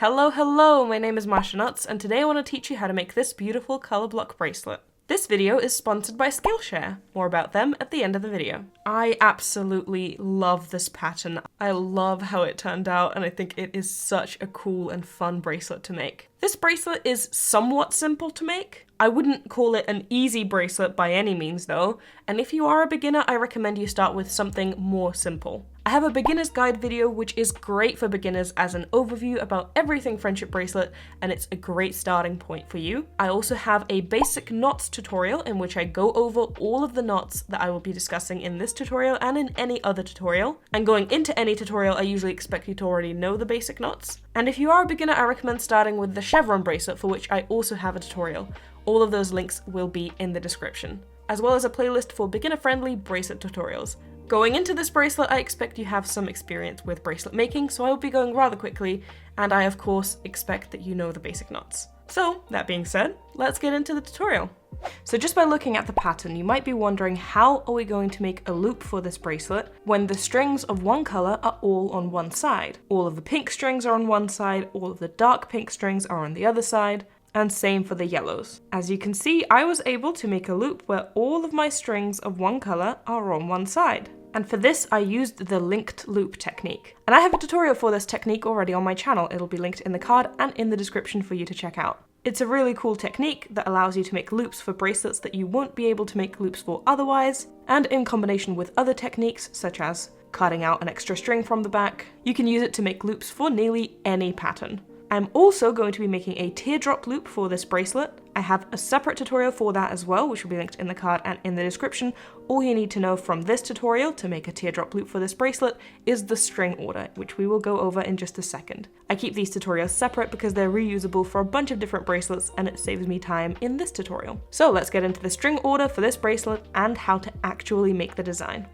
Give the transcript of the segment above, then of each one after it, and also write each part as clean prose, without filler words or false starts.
Hello, my name is Masha, and today I want to teach you how to make this beautiful colour block bracelet. This video is sponsored by Skillshare. More about them at the end of the video. I absolutely love this pattern. I love how it turned out, and I think it is such a cool and fun bracelet to make. This bracelet is somewhat simple to make. I wouldn't call it an easy bracelet by any means though, and if you are a beginner, I recommend you start with something more simple. I have a beginner's guide video which is great for beginners as an overview about everything friendship bracelet, and it's a great starting point for you. I also have a basic knots tutorial in which I go over all of the knots that I will be discussing in this tutorial and in any other tutorial. And going into any tutorial, I usually expect you to already know the basic knots. And if you are a beginner, I recommend starting with the chevron bracelet, for which I also have a tutorial. All of those links will be in the description, as well as a playlist for beginner-friendly bracelet tutorials. Going into this bracelet, I expect you have some experience with bracelet making, so I will be going rather quickly, and I of course expect that you know the basic knots. So, that being said, let's get into the tutorial. So just by looking at the pattern, you might be wondering, how are we going to make a loop for this bracelet when the strings of one colour are all on one side? All of the pink strings are on one side, all of the dark pink strings are on the other side, and same for the yellows. As you can see, I was able to make a loop where all of my strings of one colour are on one side. And for this, I used the linked loop technique. And I have a tutorial for this technique already on my channel. It'll be linked in the card and in the description for you to check out. It's a really cool technique that allows you to make loops for bracelets that you won't be able to make loops for otherwise, and in combination with other techniques such as cutting out an extra string from the back, you can use it to make loops for nearly any pattern. I'm also going to be making a teardrop loop for this bracelet. I have a separate tutorial for that as well, which will be linked in the card and in the description. All you need to know from this tutorial to make a teardrop loop for this bracelet is the string order, which we will go over in just a second. I keep these tutorials separate because they're reusable for a bunch of different bracelets and it saves me time in this tutorial. So let's get into the string order for this bracelet and how to actually make the design.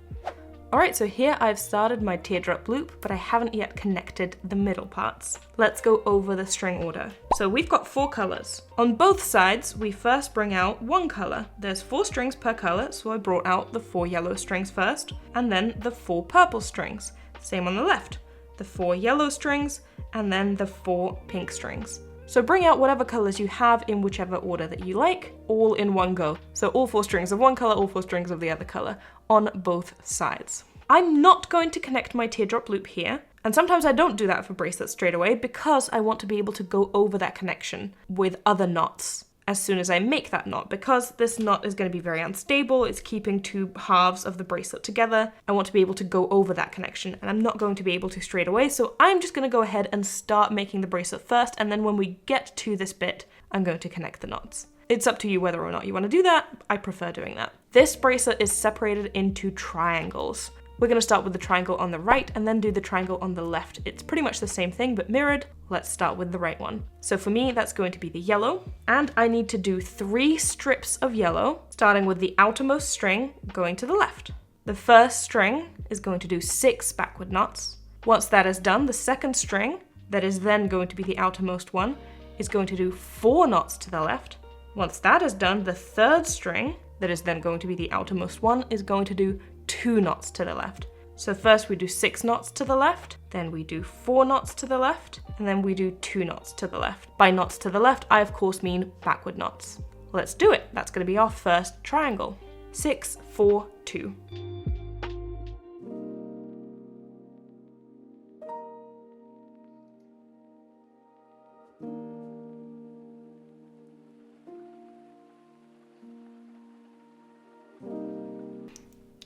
Alright, so here I've started my teardrop loop, but I haven't yet connected the middle parts. Let's go over the string order. So we've got 4 colours. On both sides, we first bring out one colour. There's 4 strings per colour, so I brought out the 4 yellow strings first, and then the 4 purple strings. Same on the left. The 4 yellow strings, and then the 4 pink strings. So bring out whatever colours you have in whichever order that you like, all in one go. So all 4 strings of one colour, all 4 strings of the other colour, on both sides. I'm not going to connect my teardrop loop here, and sometimes I don't do that for bracelets straight away because I want to be able to go over that connection with other knots as soon as I make that knot, because this knot is going to be very unstable. It's keeping 2 halves of the bracelet together. I want to be able to go over that connection, and I'm not going to be able to straight away, so I'm just going to go ahead and start making the bracelet first, and then when we get to this bit, I'm going to connect the knots. It's up to you whether or not you want to do that. I prefer doing that. This bracelet is separated into triangles. We're going to start with the triangle on the right and then do the triangle on the left. It's pretty much the same thing but mirrored. Let's start with the right one. So for me, that's going to be the yellow, and I need to do 3 strips of yellow, starting with the outermost string going to the left. The first string is going to do 6 backward knots. Once that is done, the second string, that is then going to be the outermost one, is going to do 4 knots to the left. Once that is done, the third string, that is then going to be the outermost one, is going to do 2 knots to the left. So first we do 6 knots to the left, then we do 4 knots to the left, and then we do 2 knots to the left. By knots to the left, I of course mean backward knots. Let's do it. That's going to be our first triangle. 6, 4, 2.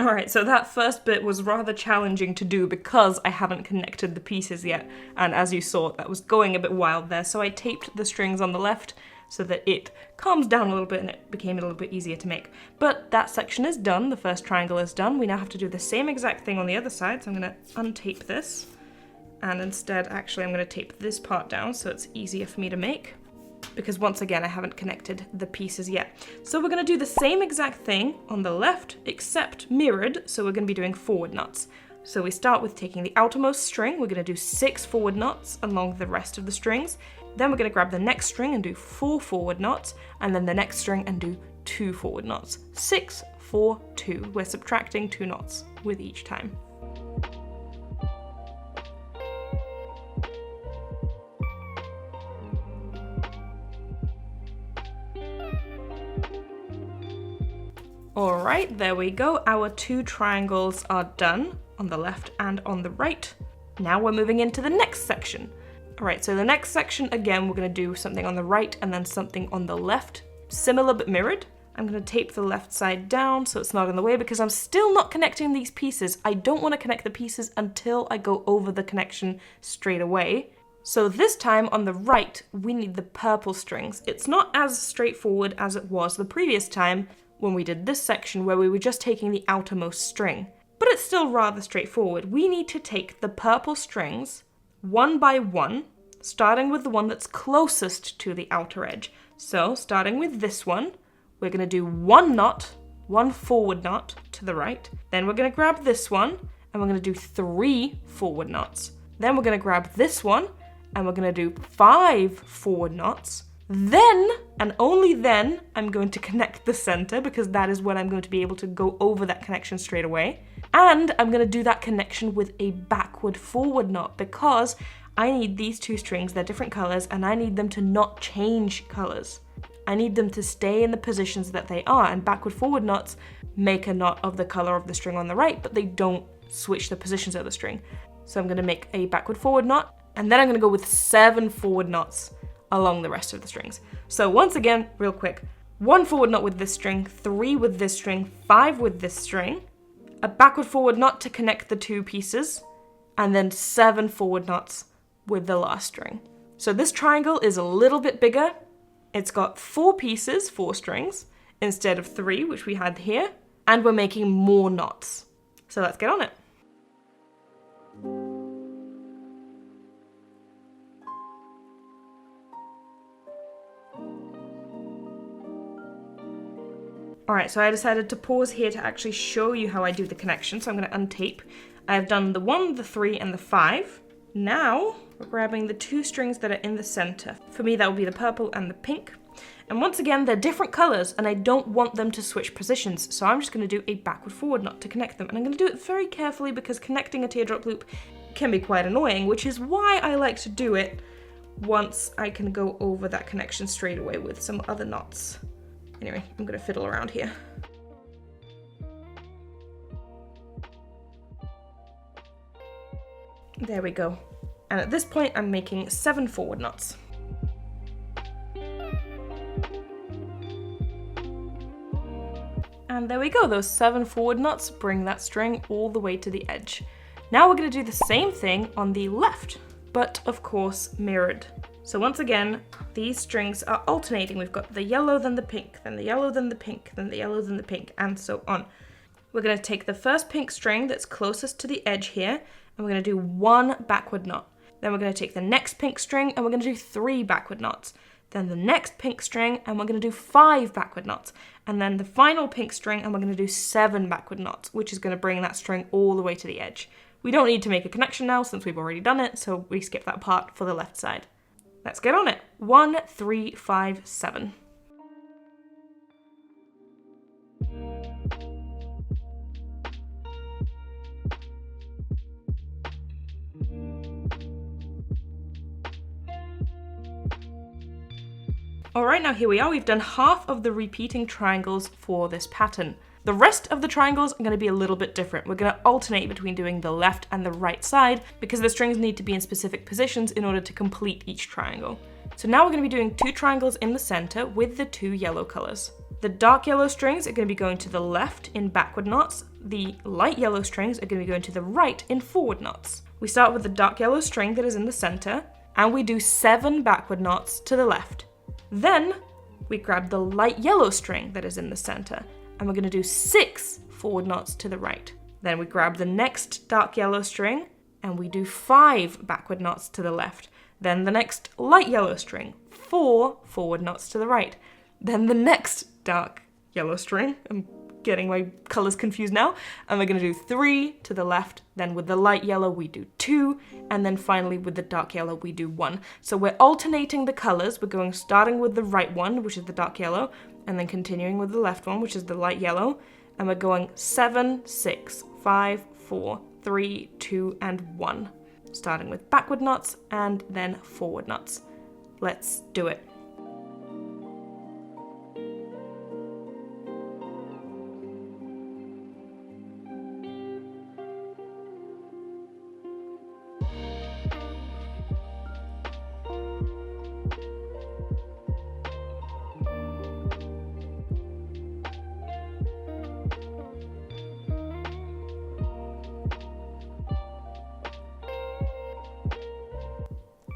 Alright, so that first bit was rather challenging to do because I haven't connected the pieces yet, and as you saw, that was going a bit wild there, so I taped the strings on the left so that it calms down a little bit and it became a little bit easier to make. But that section is done, the first triangle is done. We now have to do the same exact thing on the other side, so I'm going to untape this, and instead, actually, I'm going to tape this part down so it's easier for me to make, because once again I haven't connected the pieces yet. So we're going to do the same exact thing on the left, except mirrored, so we're going to be doing forward knots. So we start with taking the outermost string, we're going to do 6 forward knots along the rest of the strings, then we're going to grab the next string and do 4 forward knots, and then the next string and do 2 forward knots. 6, 4, 2. We're subtracting 2 knots with each time. All right, there we go. Our 2 triangles are done on the left and on the right. Now we're moving into the next section. All right, so the next section, again, we're gonna do something on the right and then something on the left, similar but mirrored. I'm gonna tape the left side down so it's not in the way because I'm still not connecting these pieces. I don't wanna connect the pieces until I go over the connection straight away. So this time on the right, we need the purple strings. It's not as straightforward as it was the previous time when we did this section where we were just taking the outermost string. But it's still rather straightforward. We need to take the purple strings one by one, starting with the one that's closest to the outer edge. So starting with this one, we're gonna do 1 knot, 1 forward knot to the right. Then we're gonna grab this one and we're gonna do 3 forward knots. Then we're gonna grab this one and we're gonna do 5 forward knots. Then, and only then, I'm going to connect the center because that is when I'm going to be able to go over that connection straight away. And I'm gonna do that connection with a backward forward knot because I need these 2 strings, they're different colors, and I need them to not change colors. I need them to stay in the positions that they are, and backward forward knots make a knot of the color of the string on the right, but they don't switch the positions of the string. So I'm gonna make a backward forward knot, and then I'm gonna go with 7 forward knots along the rest of the strings. So once again, real quick, 1 forward knot with this string, 3 with this string, 5 with this string, a backward forward knot to connect the 2 pieces, and then 7 forward knots with the last string. So this triangle is a little bit bigger. It's got 4 pieces, 4 strings, instead of 3, which we had here, and we're making more knots. So let's get on it. All right, so I decided to pause here to actually show you how I do the connection. So I'm going to untape. I've done the 1, the 3, and the 5. Now we're grabbing the 2 strings that are in the center. For me, that will be the purple and the pink. And once again, they're different colors and I don't want them to switch positions. So I'm just going to do a backward forward knot to connect them. And I'm going to do it very carefully because connecting a teardrop loop can be quite annoying, which is why I like to do it once I can go over that connection straight away with some other knots. Anyway, I'm gonna fiddle around here. There we go. And at this point, I'm making 7 forward knots. And there we go, those 7 forward knots bring that string all the way to the edge. Now we're gonna do the same thing on the left, but of course mirrored. So once again, these strings are alternating. We've got the yellow, then the pink, then the yellow, then the pink, then the yellow, then the pink, and so on. We're going to take the first pink string that's closest to the edge here, and we're going to do 1 backward knot. Then we're going to take the next pink string, and we're going to do 3 backward knots. Then the next pink string, and we're going to do 5 backward knots. And then the final pink string, and we're going to do 7 backward knots, which is going to bring that string all the way to the edge. We don't need to make a connection now since we've already done it, so we skip that part for the left side. Let's get on it. 1, 3, 5, 7. Alright, now here we are. We've done half of the repeating triangles for this pattern. The rest of the triangles are going to be a little bit different. We're going to alternate between doing the left and the right side because the strings need to be in specific positions in order to complete each triangle. So now we're going to be doing 2 triangles in the center with the 2 yellow colors. The dark yellow strings are going to be going to the left in backward knots. The light yellow strings are going to be going to the right in forward knots. We start with the dark yellow string that is in the center and we do 7 backward knots to the left. Then we grab the light yellow string that is in the center and we're going to do 6 forward knots to the right. Then we grab the next dark yellow string and we do 5 backward knots to the left. Then the next light yellow string, 4 forward knots to the right. Then the next dark yellow string, I'm getting my colors confused now, and we're going to do 3 to the left. Then with the light yellow we do 2, and then finally with the dark yellow we do 1. So we're alternating the colors. We're going starting with the right one, which is the dark yellow, and then continuing with the left one, which is the light yellow, and we're going 7, 6, 5, 4, 3, 2, and 1. Starting with backward knots and then forward knots. Let's do it.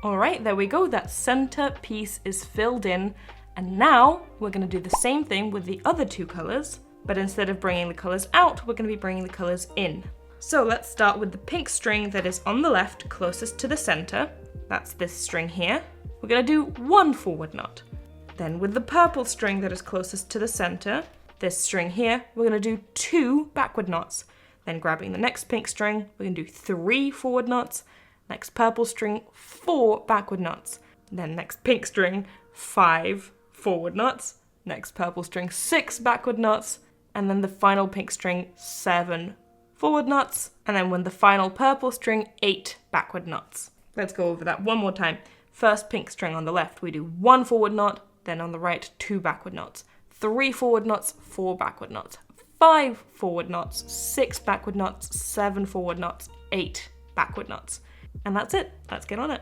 All right, there we go. That center piece is filled in. And now we're going to do the same thing with the other two colors, but instead of bringing the colors out, we're going to be bringing the colors in. So let's start with the pink string that is on the left closest to the center. That's this string here. We're going to do 1 forward knot. Then with the purple string that is closest to the center, this string here, we're going to do 2 backward knots. Then grabbing the next pink string, we're going to do 3 forward knots. Next purple string, 4 backward knots. Then next pink string, 5 forward knots. Next purple string, 6 backward knots. And then the final pink string, 7 forward knots. And then with the final purple string, 8 backward knots. Let's go over that one more time. First pink string on the left, we do 1 forward knot. Then on the right, 2 backward knots. 3 forward knots, 4 backward knots. 5 forward knots, 6 backward knots, 7 forward knots, 8 backward knots. And that's it. Let's get on it.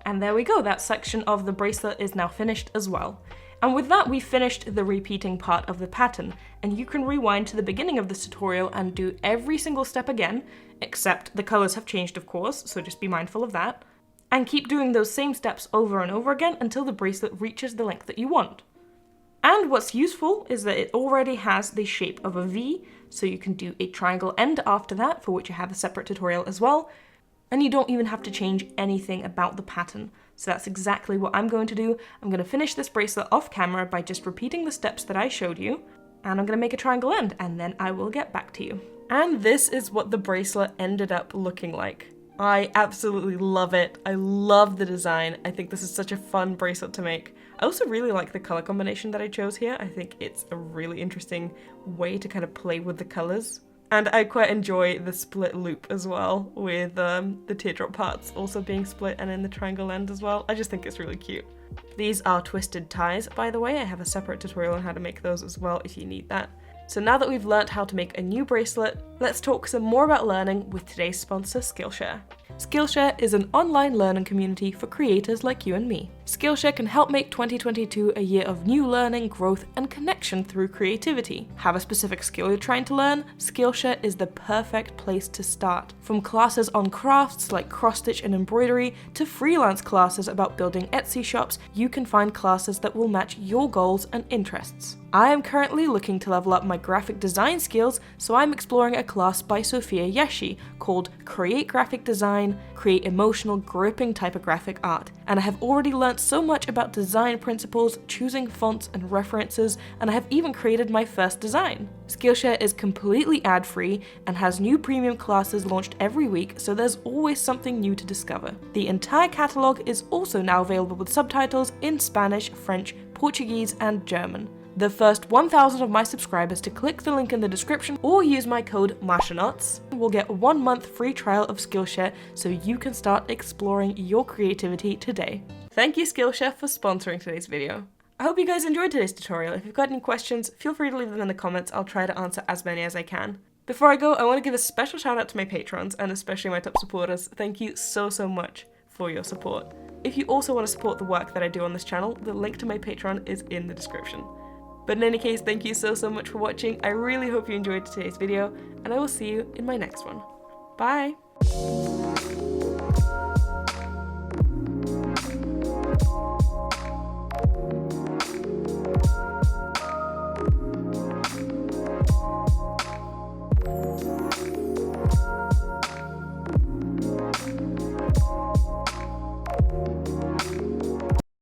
And there we go, that section of the bracelet is now finished as well. And with that, we finished the repeating part of the pattern, and you can rewind to the beginning of this tutorial and do every single step again, except the colors have changed of course, so just be mindful of that, and keep doing those same steps over and over again until the bracelet reaches the length that you want. And what's useful is that it already has the shape of a V, so you can do a triangle end after that, for which I have a separate tutorial as well, and you don't even have to change anything about the pattern. So that's exactly what I'm going to do. I'm going to finish this bracelet off camera by just repeating the steps that I showed you, and I'm going to make a triangle end, and then I will get back to you. And this is what the bracelet ended up looking like. I absolutely love it. I love the design. I think this is such a fun bracelet to make. I also really like the color combination that I chose here. I think it's a really interesting way to kind of play with the colors. And I quite enjoy the split loop as well, with the teardrop parts also being split and in the triangle end as well. I just think it's really cute. These are twisted ties, by the way. I have a separate tutorial on how to make those as well if you need that. So now that we've learnt how to make a new bracelet, let's talk some more about learning with today's sponsor, Skillshare. Skillshare is an online learning community for creators like you and me. Skillshare can help make 2022 a year of new learning, growth, and connection through creativity. Have a specific skill you're trying to learn? Skillshare is the perfect place to start. From classes on crafts like cross-stitch and embroidery to freelance classes about building Etsy shops, you can find classes that will match your goals and interests. I am currently looking to level up my graphic design skills, so I'm exploring a class by Sophia Yeshi called Create Graphic Design, Create Emotional Gripping Typographic Art. And I have already learnt so much about design principles, choosing fonts and references, and I have even created my first design. Skillshare is completely ad-free and has new premium classes launched every week, so there's always something new to discover. The entire catalogue is also now available with subtitles in Spanish, French, Portuguese, and German. The first 1,000 of my subscribers to click the link in the description or use my code MashaNuts will get a 1-month free trial of Skillshare so you can start exploring your creativity today. Thank you Skillshare for sponsoring today's video. I hope you guys enjoyed today's tutorial. If you've got any questions, feel free to leave them in the comments. I'll try to answer as many as I can. Before I go, I want to give a special shout out to my patrons and especially my top supporters. Thank you so much for your support. If you also want to support the work that I do on this channel, the link to my Patreon is in the description. But in any case, thank you so much for watching. I really hope you enjoyed today's video, and I will see you in my next one. Bye!